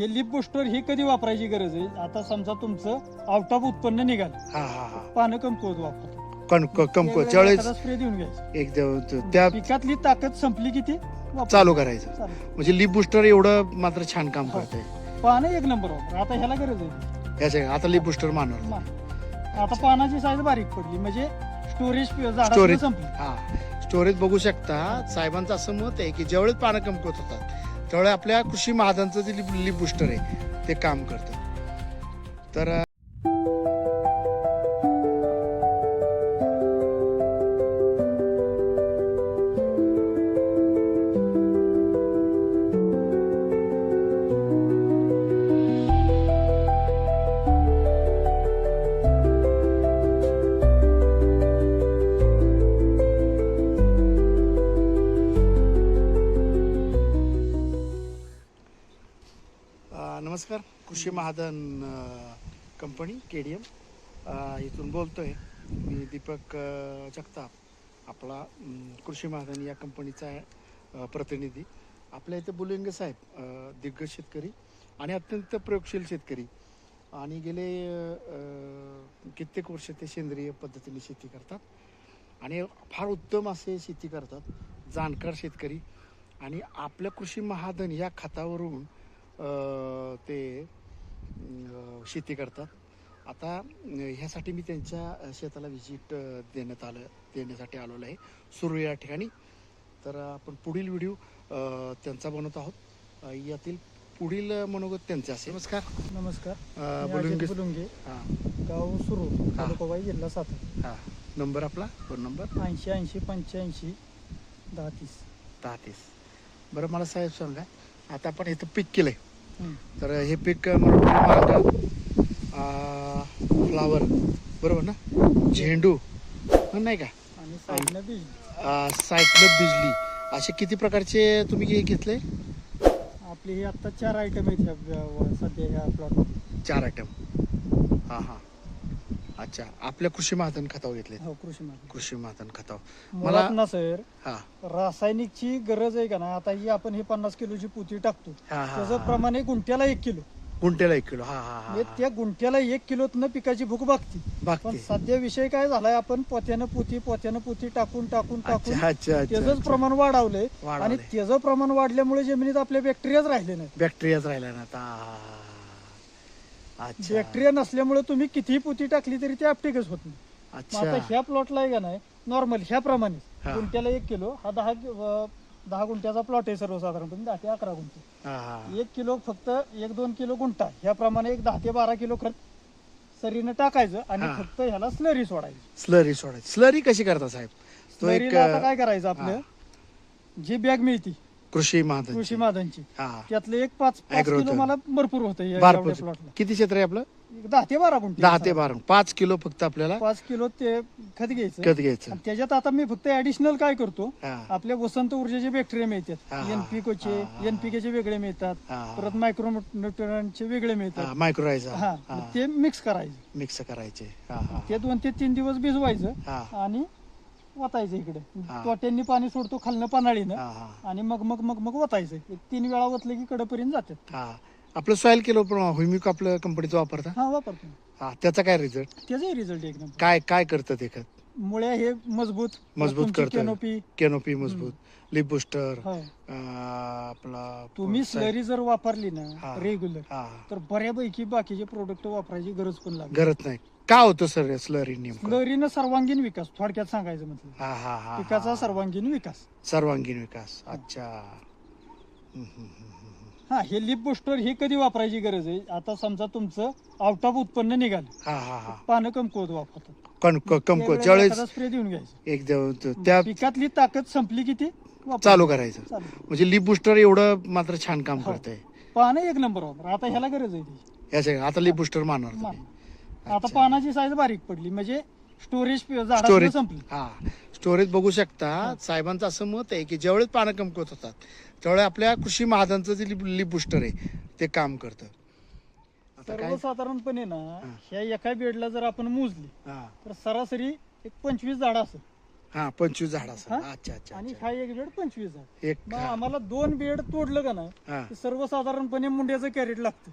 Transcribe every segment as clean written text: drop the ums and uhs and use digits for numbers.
हे lip booster ही कधी वापरायची गरज आहे? आता समजा तुमचं आउट ऑफ उत्पन्न निघालं, हा हा हा पानं कमकुवत वापरतो, कमकुवत ज्यावेळेस स्प्रे देऊन घ्यायचं. एक त्या पिकातली ताकद संपली की ती वापरायची. चालू करायचं. चालू. म्हणजे लिप बुस्टर एवढं मात्र छान काम हो. करतंय. पानं एक नंबर वापर. आता ह्याला गरज आहे. याच्या आता लिप बुस्टर मानवर मा- आता पानाची साईज बारीक पडली म्हणजे स्टोरेज स्टोरेज संपली. हा स्टोरेज बघू शकता. साहेबांचं असं मत आहे की ज्यावेळेस पानं कमकुवत होतात त्यावेळेस आपल्या कृषी महाजनचं जे लिप बुस्टर आहे ते काम करतं. तर नमस्कार. कृषी महाजन कंपनी KDM इथून बोलतोय मी दीपक जगताप, आपला कृषी महाजन या कंपनीचा प्रतिनिधी. आपल्या इथे बुलिंगे साहेब दिग्गज शेतकरी आणि अत्यंत प्रयोगशील शेतकरी आणि गेले कित्येक वर्ष ते सेंद्रिय पद्धतीने शेती करतात आणि फार उत्तम असे शेती करतात, जाणकार शेतकरी. आणि आपल्या कृषी महाजन या खतावरून ते शेती करतात. आता ह्यासाठी मी त्यांच्या शेताला व्हिजिट देण्यासाठी आलेलो आहे सुरू या ठिकाणी. तर आपण पुढील व्हिडिओ त्यांचा बनवत आहोत. यातील पुढील मनोगत त्यांचे असेल. नमस्कार. नमस्कार. बुलुंगे. बुलुंगे, हां गाव सुरू, तालुका वाई, जिल्हा सातारा. हां नंबर आपला फोन नंबर 80 85 10 30. बरं मला साहेब सांगा, आता आपण इथं पीक केलंय, हम्म. तर हे पीक मांडा फ्लावर बरोबर ना, झेंडू नाही का, आणि साईडनं बीज. सायक्लब बिजली, असे किती प्रकारचे तुम्ही हे घेतले? आपले हे आता 4 आयटम आहेत सध्या ह्या प्लॉट. 4 आयटम. हां हां अच्छा. आपल्या कृषी महाजन खतावर घेतले. हो, कृषी महाजन खतावर मला ना सर, हां रासायनिकची गरज आहे का ना? आता ही आपण हे 50 किलोची पोती टाकतो, हां त्याचं प्रमाणे गुंठ्याला 1 किलो. गुंठ्याला 1 किलो. हां हां म्हणजे त्या गुंठ्याला 1 किलोतनं पिकाची भूक भागते. पण बागते. सध्या विषय काय झालाय, आपण पोत्यानं पोती टाकून अच्छा अच्छा अच्छा त्याच प्रमाण वाढवलंय. आणि वाढवलंय. त्याचं प्रमाण वाढल्यामुळे जमिनीत आपल्या बॅक्टेरियाच राहिले नाही. बॅक्टेरियाच राहिला ना आता. अच्छा बॅक्टेरिया नसल्यामुळे तुम्ही कितीही पोती टाकली तरी ते अपटेकच होत नाही. मग आता अच्छा. ह्या प्लॉटला आहे का नाही, नॉर्मल ह्या प्रमाणे हा. गुंठ्याला 1 किलो. हा 10 गुंठ्याचा प्लॉट आहे सर्वसाधारणपणे, 10 ते 11 गुंठे. हां हां 1 किलो फक्त 1-2 किलो गुंठा ह्याप्रमाणे 10 ते 12 किलो खत सरीनं टाकायचं आणि हा. फक्त ह्याला स्लरी सोडायची. स्लरी सोडायची. स्लरी कशी करता साहेब? तो एक स्लरीला आता काय करायचं, आपलं जी बॅग मिळती कृषी महाजन. कृषी महाजनची, हां त्यातलं एक 5 Agro किलो चं. मला भरपूर होतं भरपूर. प्लॉटला. किती क्षेत्र आहे आपलं? 10 ते 12 गुंठे. 10 ते 12. 5 किलो फक्त आपल्याला 5 किलो ते खत घ्यायचं. खत घ्यायचं. आणि त्याच्यात आता मी फक्त ऍडिशनल काय करतो, हां आपल्या वसंत ऊर्जेचे बॅक्टेरिया मिळतात, हा. एनपीकोचे, हा. एनपीकेचे वेगळे मिळतात, हां परत मायक्रोन्यूट्रनचे वेगळे मिळतात. मायक्रोरायझा हा, मग ते मिक्स करायचे. मिक्स करायचे. हां हां ते 2 ते 3 दिवस भिजवायचं हां आणि वतायचं इकडे. हा. तोट्यांनी पाणी सोडतो खालनं पन्हाळीनं, हां हां आणि मग वतायचं. 3 वेळा वतलं की कडेपर्यंत जातात. हां. आपलं सॉइल किलो हुमिक आपलं कंपनीचं वापरता? हा, वापरतो. हां त्याचा काय रिझल्ट? त्याचाही रिझल्ट एक नंबर. काय काय करतं ते खत? मुळ्या हे मजबूत करतं. कॅनोपी. कॅनोपी मजबूत, लिप बुस्टर, हो. आपला तुम्ही स्लरी जर वापरली हा. ना रेग्युलर, हां तर बऱ्यापैकी बाकीचे प्रोडक्ट वापरायची गरज पण लागते. गरज नाही. का होतं सर स्लरी नेमकं? स्लरीनं सर्वांगीण विकास, थोडक्यात सांगायचं म्हटलं, हां हां हां पिकाचा सर्वांगीण विकास. सर्वांगीण विकास. अच्छा. हा, हे लिप बुस्टर ही कधी वापरायची गरज आहे? आता समजा तुमचं आउट ऑफ उत्पन्न निघालं, हां हां हां पानं कमकुवत वापरतात, कमकुवत ज्यावेळेस स्प्रे देऊन घ्यायचं. एक त्या पिकातली ताकद संपली की ती वापरायची. चालू करायचं. चालू. म्हणजे लिप बुस्टर एवढं मात्र छान काम हो. करतंय. पानं एक नंबर वापर. आता ह्याला गरज आहे ती. याच्या आता लिप बुस्टर मानणार तुम्ही. आता पानाची साईज बारीक पडली म्हणजे स्टोरेज स्टोरेज. संपली. हा स्टोरेज बघू शकता. साहेबांचं असं मत आहे की ज्यावेळेस पानं कमकुवत होतात त्यावेळेस आपल्या कृषी महाजनचं जे लिप बुस्टर आहे ते काम करतं. आता काय? सर्वसाधारणपणे ना, ह्या एका बेडला जर आपण मोजली हा तर सरासरी एक 25 झाड असत. हा 25 झाड असं. हा? अच्छा अच्छा आणि अच्छा. हा एक बेड 25 आहे. एक मग आम्हाला 2 बेड तोडलं का नाही हा की सर्वसाधारणपणे मुंड्याचं कॅरेट लागतं.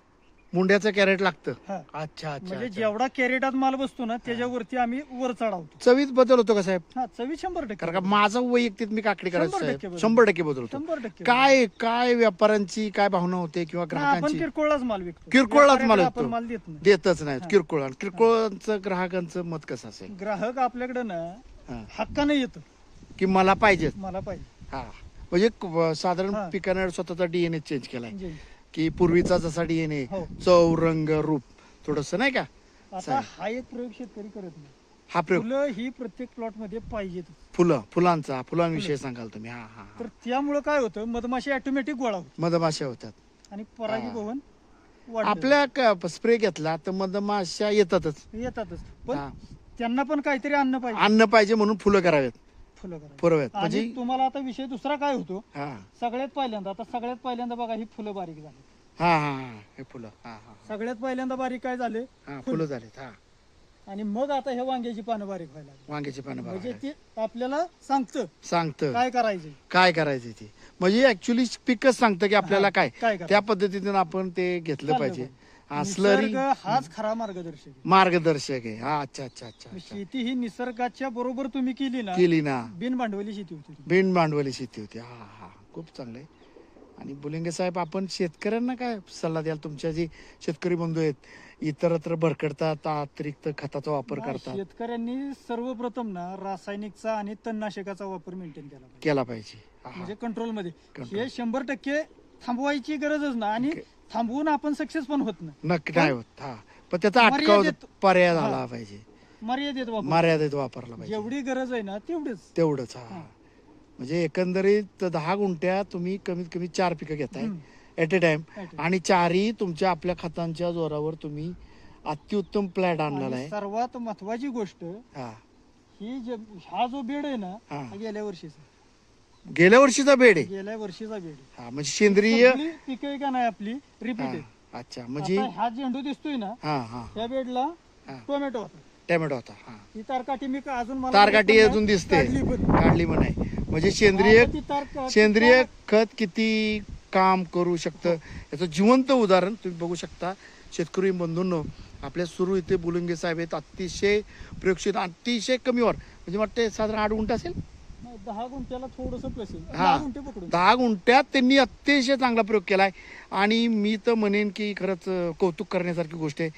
मुंड्याचं कॅरेट लागतं. हा अच्छा अच्छा म्हणजे अच्छा. जेवढा कॅरेटात माल बसतो ना त्याच्यावरती आम्ही वर चढावतो. चवीत बदल होतो का साहेब? हा 26% कारण का माझं वैयक्तिक मी काकडी करायचं 100% साहेब बदल. 100% बदल होतो. 100% काय काय व्यापाऱ्यांची काय भावना होते किंवा आपण ग्राहकांची? किरकोळच माल विकतो. किरकोळच माल व्यापाऱ्याकडे विकतो. आपण माल देत नाही. देतच नाहीत किरकोळ. आणि किरकोळचं ग्राहकांचं मत कसं असेल? ग्राहक आपल्याकडे ना हा. हक्काने येतो. की मला पाहिजे. मला पाहिजे. हा म्हणजे साधारण हा. पिकाने स्वतःचा डीएनए चेंज केलाय म्हणजे की पूर्वीचा जसा डीएनए हो. चव रंग रूप थोडस नाही का आता साहेब. हा एक प्रयोग शेतकरी करत नाही. हा प्रयोग फुलं ही प्रत्येक प्लॉट मध्ये पाहिजेत. फुलांविषयी सांगाल तुम्ही. हा हा तर त्यामुळं काय होतं मधमाशी ऑटोमॅटिक गोळा होते मधमाशा होतात. आणि परागीभवन वाढतं. आपल्या स्प्रे घेतला तर मधमाशा येतातच. येतातच. पण हा. त्यांना पण काहीतरी अन्न पाहिजे. अन्न पाहिजे म्हणून फुलं करावेत फुलं करायची. पुरवेत आणि म्हणजे तुम्हाला आता विषय दुसरा काय होतो हा सगळ्यात पहिल्यांदा बघा ही फुलं बारीक झाली. हा हा हा हे फुलं हा हा सगळ्यात पहिल्यांदा बारीक काय झाले हा फुलं झालेत. हा आणि मग आता हे वांग्याची पानं बारीक व्हायला लागली. वांग्याची पानं म्हणजे बघा ते आपल्याला सांगतं सांगतं काय करायचे. काय करायचं ते. म्हणजे ऍक्च्युली पिकच सांगतं की आपल्याला काय काय करायचं. त्या पद्धतीने आपण ते घेतलं चाललं पाहिजे. पाहिजे. हा स्लरी निसर्ग हाच खरा मार्गदर्शक आहे. मार्गदर्शक आहे. हा अच्छा अच्छा अच्छा अच्छा. शेती ही निसर्गाच्या बरोबर तुम्ही केली ना केली ना बिन भांडवली शेती होती ती. बिन भांडवली शेती होती. हा हा खूप चांगलं आहे. आणि बुलिंगे साहेब आपण शेतकऱ्यांना काय सल्ला द्याल? तुमच्या जे शेतकरी बंधू आहेत इतरत्र भरकडतात अतिरिक्त खताचा वापर नाही, करतात शेतकऱ्यांनी सर्वप्रथम ना रासायनिकचा आणि तणनाशकाचा वापर मेंटेन केला पाहिजे. केला पाहिजे. हा, हा. म्हणजे कंट्रोल मध्ये Control. हे 100% थांबवायची गरजच ना आणि Okay. थांबवून आपण सक्सेस पण होत नाही. नक्की नाही होत. हा पण त्याचा अटकाव मर्यादित- पर्याय हा. झाला पाहिजे. मर्यादित वापर. मर्यादित वापरला पाहिजे. जेवढी गरज आहे ना तेवढीच. तेवढंच. हा हा. म्हणजे एकंदरीत 10 गुंठ्यात तुम्ही कमीत कमी 4 पिकं घेताय हम्म. At a time. At a time. आणि चारही तुमच्या आपल्या खतांच्या जोरावर तुम्ही अत्युत्तम प्लॅट आणलेला आणि आहे. सर्वात महत्वाची गोष्ट हा ही हा जो बेड आहे ना हा. हा गेल्या वर्षीचा गेल्या वर्षीचा बेड आहे. गेल्या वर्षीचा बेड आहे. हा म्हणजे सेंद्रिय. सगळी पिकं आहे का नाही आपली रिपीट हा, आहे. अच्छा म्हणजे आता हा झेंडू दिसतोय ना हा हा त्या बेडला हा. टोमॅटो होता. टोमॅटो होता. हा ही तारकाठी मी अजून मला तारकाठी माहित अजून नाही. दिसते. काढली पण. काढली पण आहे. म्हणजे सेंद्रिय आता ती सेंद्रिय खत किती काम करू शकतं याचं जिवंत उदाहरण तुम्ही बघू शकता. शेतकरी बंधूंनो आपल्या सुरू इथे बुलंगे साहेब आहेत. अतिशय प्रयोगशील अतिशय कमी वर म्हणजे वाटते साधारण 8 गुंठ असेल. नाही, 10 गुंठ्याला थोडस प्लस आहे. हा. 10 गुंठे पकडून 10 गुंठ्यात त्यांनी अतिशय चांगला प्रयोग केलाय. आणि मी तर म्हणेन की खरंच कौतुक करण्यासारखी गोष्ट आहे.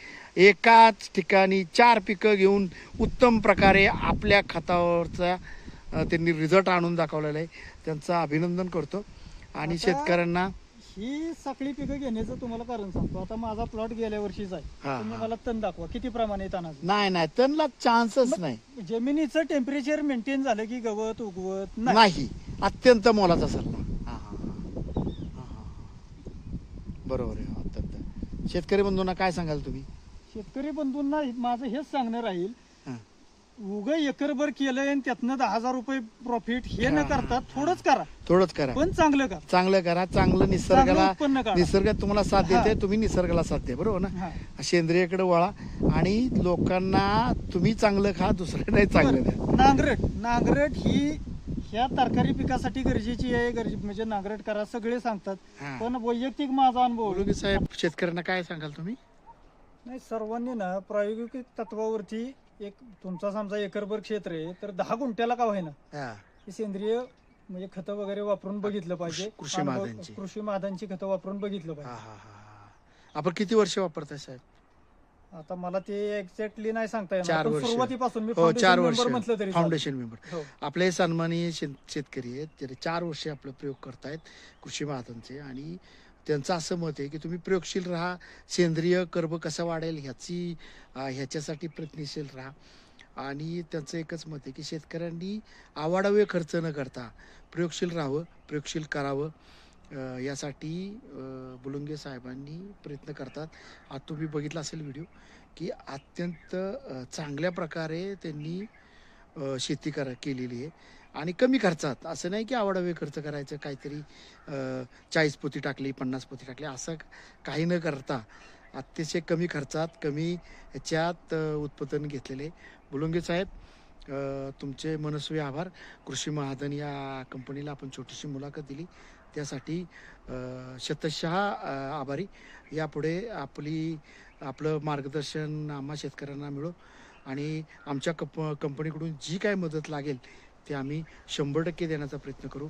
एकाच ठिकाणी 4 पिकं घेऊन उत्तम प्रकारे आपल्या खतावरचा त्यांनी रिझल्ट आणून दाखवलेला आहे. त्यांचं अभिनंदन करतो. आणि आता शेतकऱ्यांना ही सगळी पिकं घेण्याचं तुम्हाला कारण सांगतो. आता माझा प्लॉट गेल्या वर्षीचा आहे. हा, तुम्ही हा. मला तण दाखवा किती प्रमाणे तणाचं. नाही त्यांना चान्सच नाही. जमिनीचं टेम्परेचर मेंटेन झालं की गवत उगवत नाही. नाही अत्यंत मोलाचा सल्ला. हा, हा, हा. हा, हा. बरोबर आहे. अत्यंत. शेतकरी बंधूंना काय सांगाल तुम्ही? शेतकरी बंधूंना माझं हेच सांगणं राहील हा. उग एकरभर केलंय आणि त्यातनं 10,000 रुपये प्रॉफिट हे न हा, करता हा. थोडंच करा थोडंच करा. पण चांगलं करा. चांगलं करा. चांगलं चांगलं निसर्गाला उत्पन्न काढा. निसर्ग तुम्हाला साथ देते. हा. तुम्ही निसर्गाला साथ द्या. बरोबर ना? हा. सेंद्रियकडे वळा आणि लोकांना तुम्ही चांगलं खा दुसऱ्या नाही चांगलं द्या. नांगरट ही ह्या तरकारी पिकासाठी गरजेची आहे. म्हणजे नांगरट करा सगळे सांगतात. हा. पण वैयक्तिक माझा अनुभव बोलू की साहेब शेतकऱ्यांना काय सांगाल तुम्ही? नाही सर्वांनी ना प्रायोगिक तत्वावरती एक तुमचा समजा एकरभर क्षेत्र आहे तर 10 गुंठ्याला का होईना हा. ही सेंद्रिय म्हणजे खतं वगैरे वापरून बघितलं पाहिजे. कृषी अनुभव- महादांची. कृषी महादांची खतं वापरून बघितलं हा पाहिजे. हा हा. आपण किती वर्ष वापरताय साहेब? आता मला ते एक्झॅक्टली नाही सांगता येणार 4 पण वर्ष. सुरुवातीपासून मी हो foundation 4 member वर्ष म्हटलं तरी फाउंडेशन मेंबर. चालेल. हो. आपले सन्माननीय शेतकरी आहेत. ते 4 वर्ष आपला प्रयोग करतायत कृषी महादांचे. आणि त्यांचं असं मत आहे की तुम्ही प्रयोगशील राहा. सेंद्रिय कर्ब कसा वाढेल ह्याच्यासाठी प्रयत्नशील राहा. आणि त्यांचं एकच मत आहे की शेतकऱ्यांनी आवाडावे खर्च न करता प्रयोगशील राहावं, प्रयोगशील करावं. यासाठी बुलंगे साहेबांनी प्रयत्न करतात. आता तुम्ही बघितला असेल व्हिडिओ की अत्यंत चांगल्या प्रकारे त्यांनी शेती केलेली आहे. आणि कमी खर्चात. असं नाही की आवाडावे खर्च करायचं काहीतरी 40 पोती टाकली 50 पोती टाकली असं काही न करता अतिशय कमी खर्चात कमी ह्याच्यात उत्पादन घेतलेले बुलंगे साहेब तुमचे मनस्वी आभार. कृषी महाधन या कंपनीला आपण छोटीशी मुलाखत दिली त्यासाठी शतशः आभारी. यापुढे आपलं मार्गदर्शन आम्हा शेतकऱ्यांना मिळो आणि आमच्या कंपनीकडून जी काय मदत लागेल ते आम्ही 100% देण्याचा प्रयत्न करू.